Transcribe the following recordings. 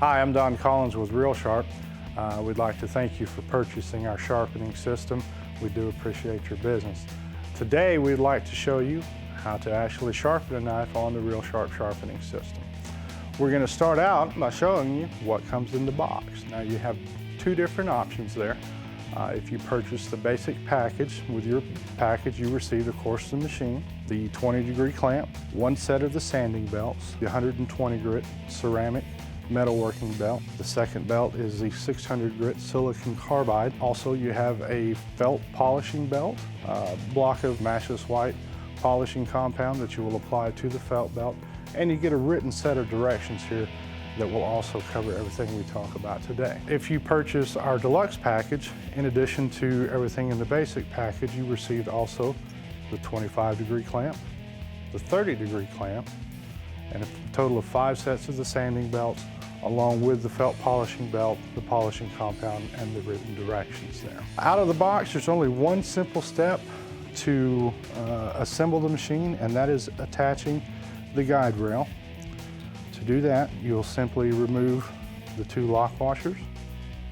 Hi, I'm Don Collins with RealSharp. We'd like to thank you for purchasing our sharpening system. We do appreciate your business. Today we'd like to show you how to actually sharpen a knife on the RealSharp sharpening system. We're going to start out by showing you what comes in the box. Now you have two different options there. If you purchase the basic package, with your package you receive, of course, the machine, the 20-degree clamp, one set of the sanding belts, the 120 grit ceramic metalworking belt. The second belt is the 600 grit silicon carbide. Also, you have a felt polishing belt, a block of matchless white polishing compound that you will apply to the felt belt, and you get a written set of directions here that will also cover everything we talk about today. If you purchase our deluxe package, in addition to everything in the basic package, you received also the 25-degree clamp, the 30-degree clamp, and a total of 5 sets of the sanding belts, along with the felt polishing belt, the polishing compound, and the written directions there. Out of the box, there's only one simple step to assemble the machine, and that is attaching the guide rail. To do that, you'll simply remove the two lock washers,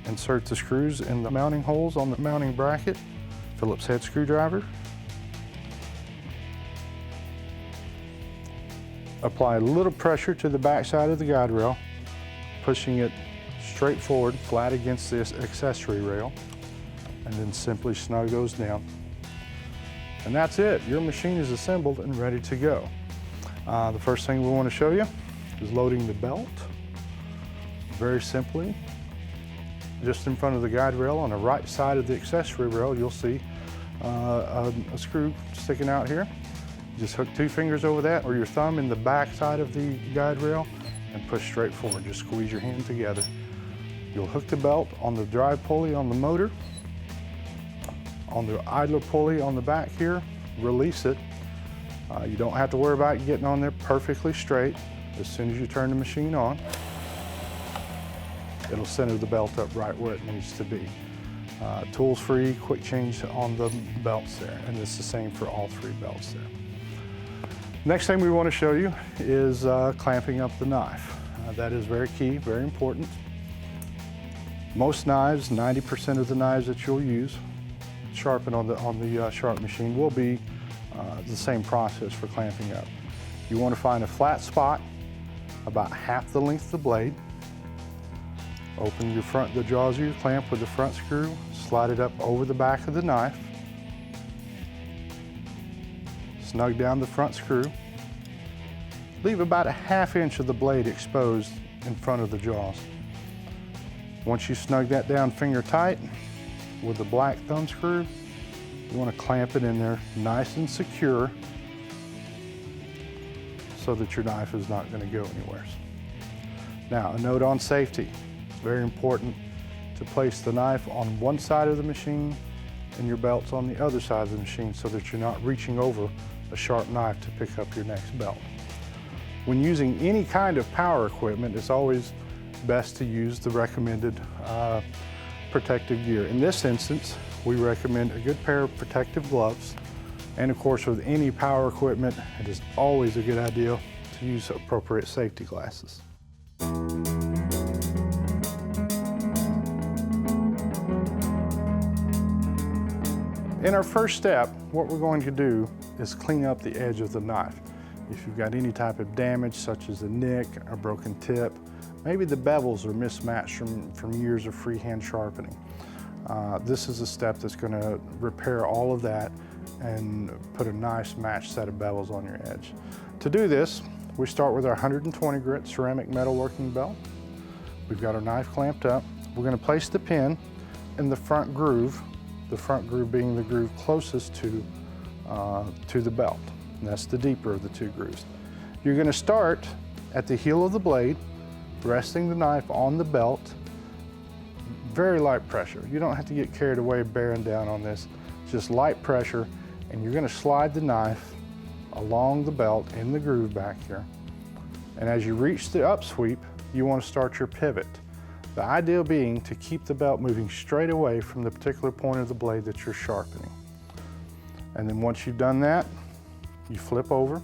insert the screws in the mounting holes on the mounting bracket, Phillips head screwdriver, apply a little pressure to the back side of the guide rail, pushing it straight forward, flat against this accessory rail, and then simply snug those down. And that's it. Your machine is assembled and ready to go. The first thing we want to show you is loading the belt. Very simply, just in front of the guide rail on the right side of the accessory rail, you'll see a screw sticking out here. Just hook 2 fingers over that, or your thumb in the back side of the guide rail, and push straight forward. Just squeeze your hand together. You'll hook the belt on the drive pulley on the motor, on the idler pulley on the back here, release it. You don't have to worry about getting on there perfectly straight. As soon as you turn the machine on, it'll center the belt up right where it needs to be. Tools free, quick change on the belts there, and it's the same for all 3 belts there. Next thing we want to show you is clamping up the knife. That is very key, very important. Most knives, 90% of the knives that you'll use, sharpen on the sharp machine, will be the same process for clamping up. You want to find a flat spot about half the length of the blade. Open the jaws of your clamp with the front screw, slide it up over the back of the knife, snug down the front screw, leave about a ½ inch of the blade exposed in front of the jaws. Once you snug that down finger tight with the black thumb screw, you want to clamp it in there nice and secure so that your knife is not going to go anywhere. Now, a note on safety. It's very important to place the knife on one side of the machine and your belts on the other side of the machine so that you're not reaching over a sharp knife to pick up your next belt. When using any kind of power equipment, it's always best to use the recommended protective gear. In this instance, we recommend a good pair of protective gloves, and of course with any power equipment, it is always a good idea to use appropriate safety glasses. In our first step, what we're going to do is clean up the edge of the knife. If you've got any type of damage, such as a nick, a broken tip, maybe the bevels are mismatched from years of freehand sharpening. This is a step that's going to repair all of that and put a nice matched set of bevels on your edge. To do this, we start with our 120 grit ceramic metalworking belt. We've got our knife clamped up. We're going to place the pin in the front groove being the groove closest to the belt. And that's the deeper of the 2 grooves. You're going to start at the heel of the blade, resting the knife on the belt. Very light pressure. You don't have to get carried away bearing down on this. Just light pressure, and you're going to slide the knife along the belt in the groove back here. And as you reach the upsweep, you want to start your pivot. The idea being to keep the belt moving straight away from the particular point of the blade that you're sharpening. And then once you've done that, you flip over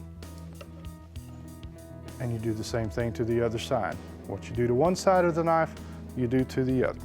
and you do the same thing to the other side. What you do to one side of the knife, you do to the other.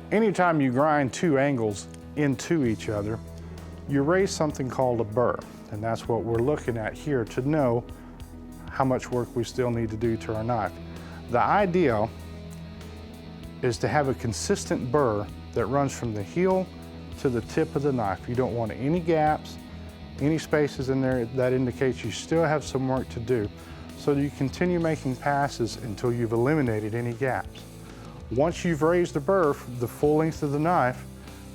Anytime you grind two angles into each other, you raise something called a burr, and that's what we're looking at here to know how much work we still need to do to our knife. The idea is to have a consistent burr that runs from the heel to the tip of the knife. You don't want any gaps, any spaces in there. That indicates you still have some work to do. So you continue making passes until you've eliminated any gaps. Once you've raised the burr the full length of the knife,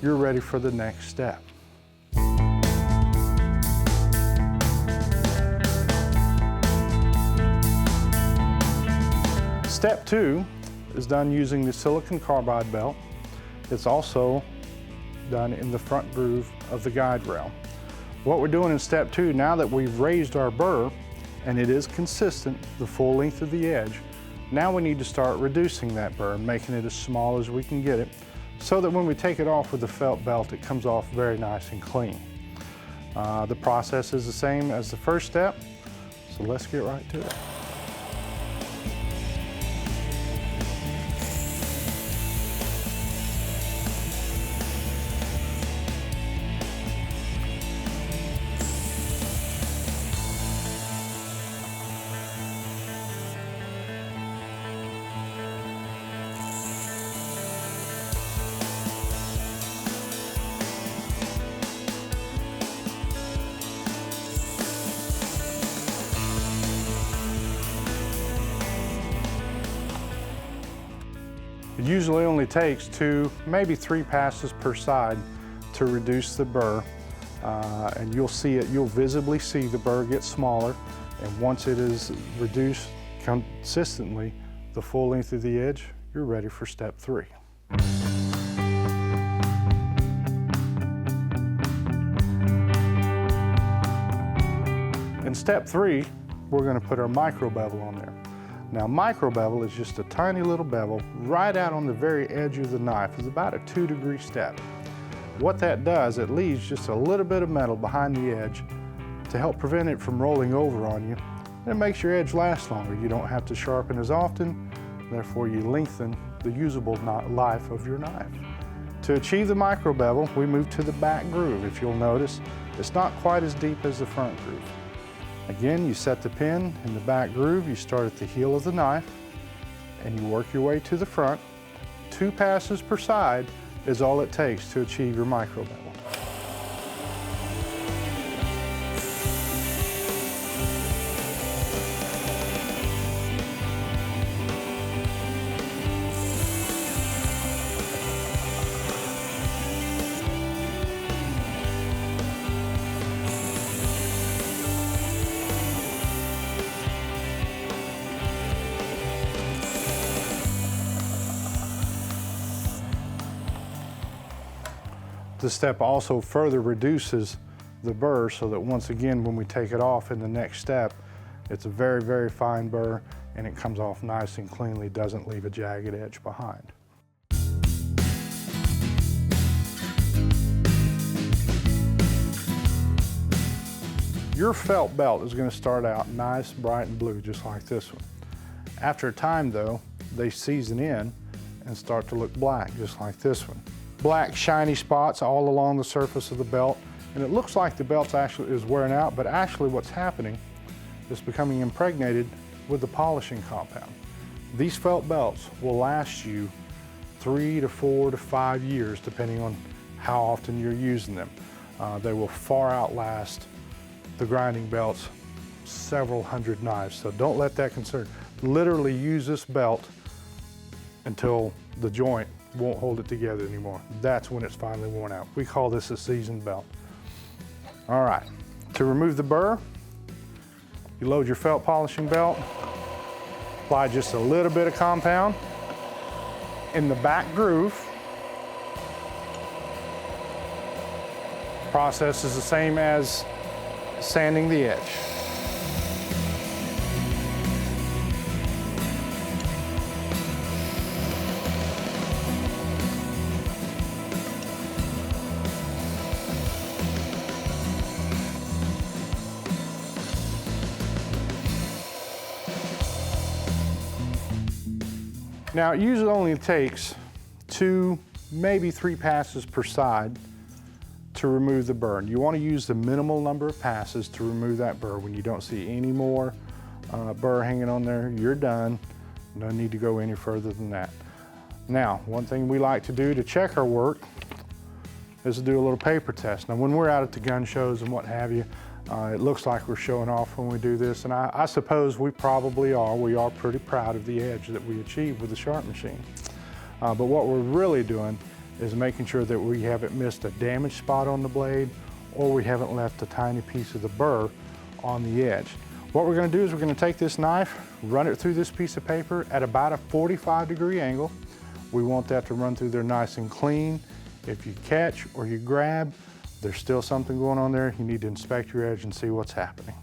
you're ready for the next step. Step 2 is done using the silicon carbide belt. It's also done in the front groove of the guide rail. What we're doing in step 2, now that we've raised our burr and it is consistent, the full length of the edge, now we need to start reducing that burr, making it as small as we can get it, so that when we take it off with the felt belt, it comes off very nice and clean. The process is the same as the first step, so let's get right to it. It usually only takes 2, maybe 3 passes per side to reduce the burr, and you'll see it, you'll visibly see the burr get smaller, and once it is reduced consistently the full length of the edge, you're ready for step 3. In step 3, we're going to put our micro bevel on there. Now, micro bevel is just a tiny little bevel right out on the very edge of the knife. It's about a 2-degree step. What that does, it leaves just a little bit of metal behind the edge to help prevent it from rolling over on you. It makes your edge last longer. You don't have to sharpen as often, therefore you lengthen the usable life of your knife. To achieve the micro bevel, we move to the back groove. If you'll notice, it's not quite as deep as the front groove. Again, you set the pin in the back groove, you start at the heel of the knife, and you work your way to the front. 2 passes per side is all it takes to achieve your micro bevel. This step also further reduces the burr so that once again, when we take it off in the next step, it's a very, very fine burr and it comes off nice and cleanly, doesn't leave a jagged edge behind. Your felt belt is going to start out nice, bright and blue, just like this one. After a time though, they season in and start to look black, just like this one. Black shiny spots all along the surface of the belt, and it looks like the belt actually is wearing out, but actually what's happening is becoming impregnated with the polishing compound. These felt belts will last you 3 to 4 to 5 years depending on how often you're using them. They will far outlast the grinding belts several hundred knives, so don't let that concern. Literally use this belt until the joint won't hold it together anymore. That's when it's finally worn out. We call this a seasoned belt. All right, to remove the burr, you load your felt polishing belt, apply just a little bit of compound in the back groove. Process is the same as sanding the edge. Now, it usually only takes 2, maybe 3 passes per side to remove the burr. You want to use the minimal number of passes to remove that burr. When you don't see any more burr hanging on there, you're done. No need to go any further than that. Now, one thing we like to do to check our work is to do a little paper test. Now, when we're out at the gun shows and what have you, it looks like we're showing off when we do this, and I suppose we probably are. We are pretty proud of the edge that we achieve with the Sharp machine. But what we're really doing is making sure that we haven't missed a damaged spot on the blade, or we haven't left a tiny piece of the burr on the edge. What we're going to do is we're going to take this knife, run it through this piece of paper at about a 45-degree angle. We want that to run through there nice and clean. If you catch or you grab, there's still something going on there, you need to inspect your edge and see what's happening.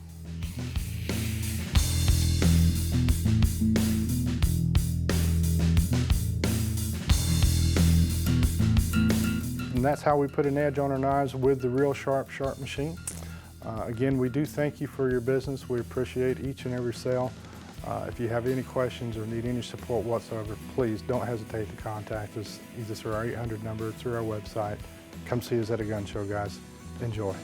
And that's how we put an edge on our knives with the REALSHARP Sharp machine. Again, we do thank you for your business. We appreciate each and every sale. If you have any questions or need any support whatsoever, please don't hesitate to contact us either through our 800 number or through our website. Come see us at a gun show, guys. Enjoy.